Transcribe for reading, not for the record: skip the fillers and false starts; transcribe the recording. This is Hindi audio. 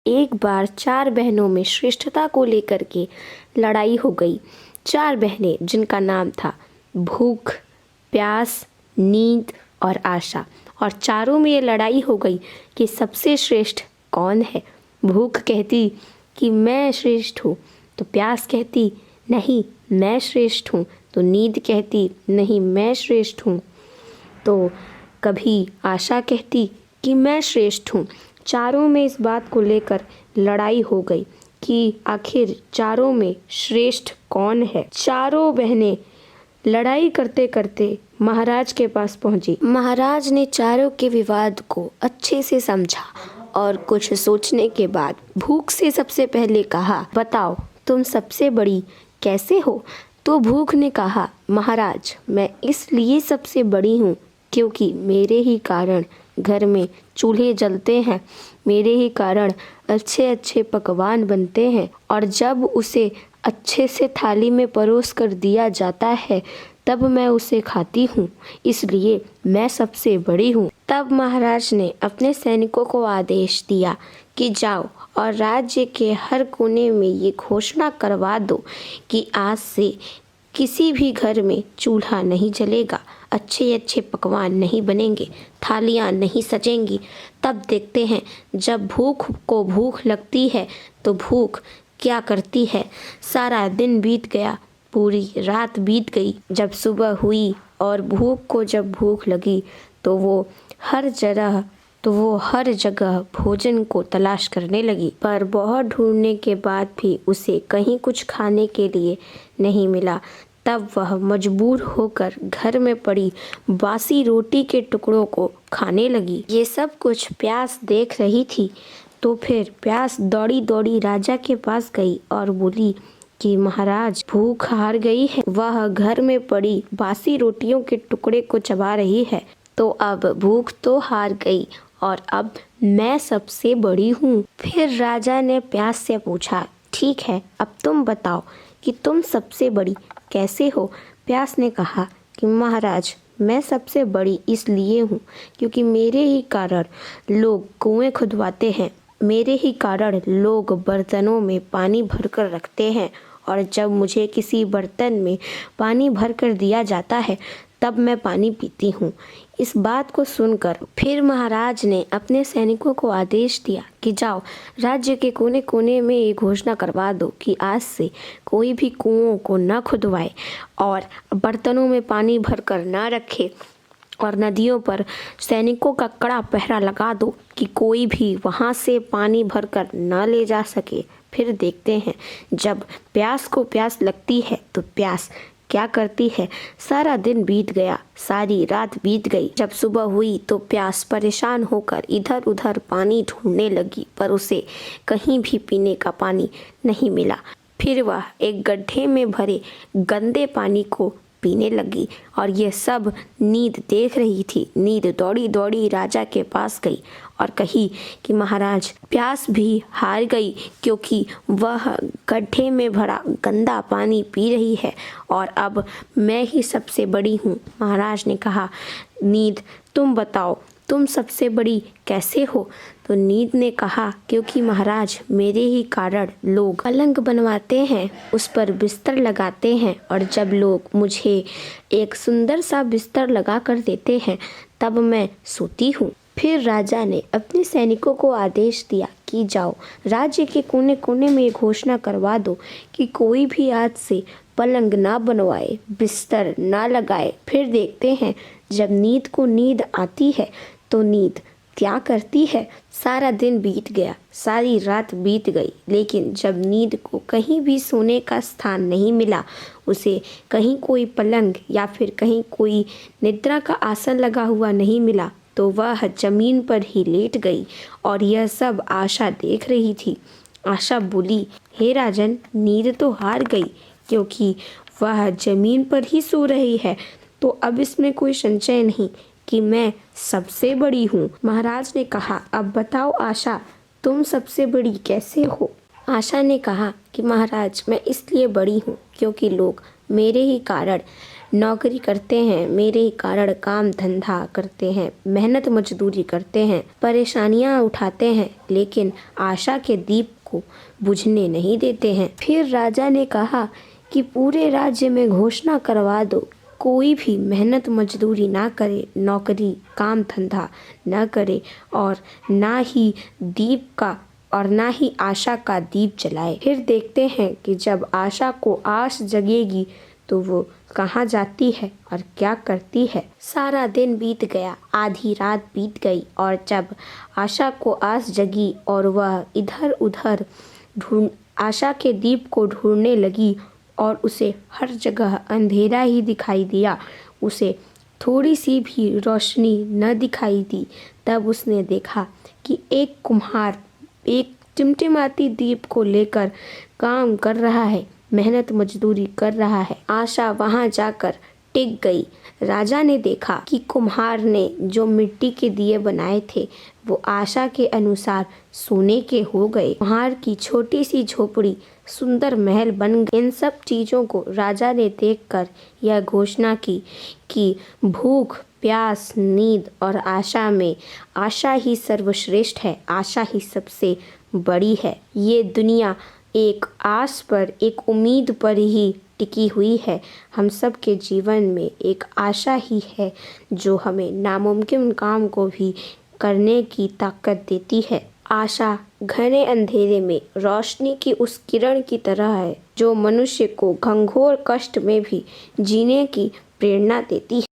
एक बार 4 बहनों में श्रेष्ठता को लेकर के लड़ाई हो गई। 4 बहनें जिनका नाम था भूख, प्यास, नींद और आशा, और चारों में ये लड़ाई हो गई कि सबसे श्रेष्ठ कौन है। भूख कहती कि मैं श्रेष्ठ हूँ, तो प्यास कहती नहीं मैं श्रेष्ठ हूँ, तो नींद कहती नहीं मैं श्रेष्ठ हूँ, तो कभी आशा कहती कि मैं श्रेष्ठ हूँ। चारों में इस बात को लेकर लड़ाई हो गई कि आखिर चारों में श्रेष्ठ कौन है। चारों बहनें लड़ाई करते करते महाराज के पास पहुंची। महाराज ने चारों के विवाद को अच्छे से समझा और कुछ सोचने के बाद भूख से सबसे पहले कहा, बताओ तुम सबसे बड़ी कैसे हो। तो भूख ने कहा, महाराज मैं इसलिए सबसे बड़ी हूँ क्योंकि मेरे ही कारण घर में चूल्हे जलते हैं, मेरे ही कारण अच्छे अच्छे पकवान बनते हैं, और जब उसे अच्छे से थाली में परोस कर दिया जाता है तब मैं उसे खाती हूँ, इसलिए मैं सबसे बड़ी हूँ। तब महाराज ने अपने सैनिकों को आदेश दिया कि जाओ और राज्य के हर कोने में ये घोषणा करवा दो कि आज से किसी भी घर में चूल्हा नहीं जलेगा, अच्छे अच्छे पकवान नहीं बनेंगे, थालियाँ नहीं सजेंगी। तब देखते हैं जब भूख को भूख लगती है तो भूख क्या करती है। सारा दिन बीत गया, पूरी रात बीत गई। जब सुबह हुई और भूख को जब भूख लगी तो वो हर जगह भोजन को तलाश करने लगी, पर बहुत ढूंढने के बाद भी उसे कहीं कुछ खाने के लिए नहीं मिला। तब वह मजबूर होकर घर में पड़ी बासी रोटी के टुकड़ों को खाने लगी। ये सब कुछ प्यास देख रही थी, तो फिर प्यास दौड़ी दौड़ी राजा के पास गई और बोली कि महाराज भूख हार गई है, वह घर में पड़ी बासी रोटियों के टुकड़े को चबा रही है। तो अब भूख तो हार गई और अब मैं सबसे बड़ी हूँ। फिर राजा ने प्यास से पूछा, ठीक है अब तुम बताओ कि तुम सबसे बड़ी कैसे हो। प्यास ने कहा कि महाराज मैं सबसे बड़ी इसलिए हूँ क्योंकि मेरे ही कारण लोग कुएं खुदवाते हैं, मेरे ही कारण लोग बर्तनों में पानी भरकर रखते हैं, और जब मुझे किसी बर्तन में पानी भरकर दिया जाता है तब मैं पानी पीती हूँ। इस बात को सुनकर फिर महाराज ने अपने सैनिकों को आदेश दिया कि जाओ राज्य के कोने कोने में ये घोषणा करवा दो कि आज से कोई भी कुओं को न खुदवाए और बर्तनों में पानी भरकर न रखे, और नदियों पर सैनिकों का कड़ा पहरा लगा दो कि कोई भी वहाँ से पानी भरकर न ले जा सके। फिर देखते हैं जब प्यास को प्यास लगती है तो प्यास क्या करती है। सारा दिन बीत गया, सारी रात बीत गई। जब सुबह हुई तो प्यास परेशान होकर इधर उधर पानी ढूंढने लगी, पर उसे कहीं भी पीने का पानी नहीं मिला। फिर वह एक गड्ढे में भरे गंदे पानी को पीने लगी, और यह सब नींद देख रही थी। नींद दौड़ी दौड़ी राजा के पास गई और कही कि महाराज प्यास भी हार गई क्योंकि वह गड्ढे में भरा गंदा पानी पी रही है, और अब मैं ही सबसे बड़ी हूँ। महाराज ने कहा, नींद तुम बताओ तुम सबसे बड़ी कैसे हो। तो नींद ने कहा, क्योंकि महाराज मेरे ही कारण लोग पलंग बनवाते हैं, उस पर बिस्तर लगाते हैं, और जब लोग मुझे एक सुंदर सा बिस्तर लगा कर देते हैं तब मैं सोती हूँ। फिर राजा ने अपने सैनिकों को आदेश दिया कि जाओ राज्य के कोने कोने में घोषणा करवा दो कि कोई भी आज से पलंग ना बनवाए, बिस्तर ना लगाए। फिर देखते हैं जब नींद को नींद आती है तो नींद क्या करती है। सारा दिन बीत गया, सारी रात बीत गई, लेकिन जब नींद को कहीं भी सोने का स्थान नहीं मिला, उसे कहीं कोई पलंग या फिर कहीं कोई निद्रा का आसन लगा हुआ नहीं मिला, तो वह जमीन पर ही लेट गई। और यह सब आशा देख रही थी। आशा बोली, हे राजन, नींद तो हार गई क्योंकि वह जमीन पर ही सो रही है, तो अब इसमें कोई संशय नहीं कि मैं सबसे बड़ी हूँ। महाराज ने कहा, अब बताओ आशा, तुम सबसे बड़ी कैसे हो। आशा ने कहा कि महाराज मैं इसलिए बड़ी हूँ क्योंकि लोग मेरे ही कारण नौकरी करते हैं, मेरे ही कारण काम धंधा करते हैं, मेहनत मजदूरी करते हैं, परेशानियां उठाते हैं, लेकिन आशा के दीप को बुझने नहीं देते हैं। फिर राजा ने कहा कि पूरे राज्य में घोषणा करवा दो, कोई भी मेहनत मजदूरी ना करे, नौकरी काम धंधा न करे और ना ही आशा का दीप जलाए। फिर देखते हैं कि जब आशा को आस जगेगी तो वो कहाँ जाती है और क्या करती है। सारा दिन बीत गया, आधी रात बीत गई और जब आशा को आस जगी और वह इधर उधर आशा के दीप को ढूंढने लगी और उसे हर जगह अंधेरा ही दिखाई दिया, उसे थोड़ी सी भी रोशनी न दिखाई दी। तब उसने देखा कि एक कुम्हार एक टिमटिमाती दीप को लेकर काम कर रहा है, मेहनत मजदूरी कर रहा है। आशा वहां जाकर टिक गई। राजा ने देखा कि कुम्हार ने जो मिट्टी के दिए बनाए थे वो आशा के अनुसार सोने के हो गए। कुम्हार की छोटी सी झोपड़ी सुंदर महल बन गई। इन सब चीजों को राजा ने देखकर यह घोषणा की कि भूख प्यास नींद और आशा में आशा ही सर्वश्रेष्ठ है, आशा ही सबसे बड़ी है। ये दुनिया एक आस पर, एक उम्मीद पर ही टिकी हुई है। हम सब के जीवन में एक आशा ही है जो हमें नामुमकिन काम को भी करने की ताकत देती है। आशा घने अंधेरे में रोशनी की उस किरण की तरह है जो मनुष्य को घंघोर कष्ट में भी जीने की प्रेरणा देती है।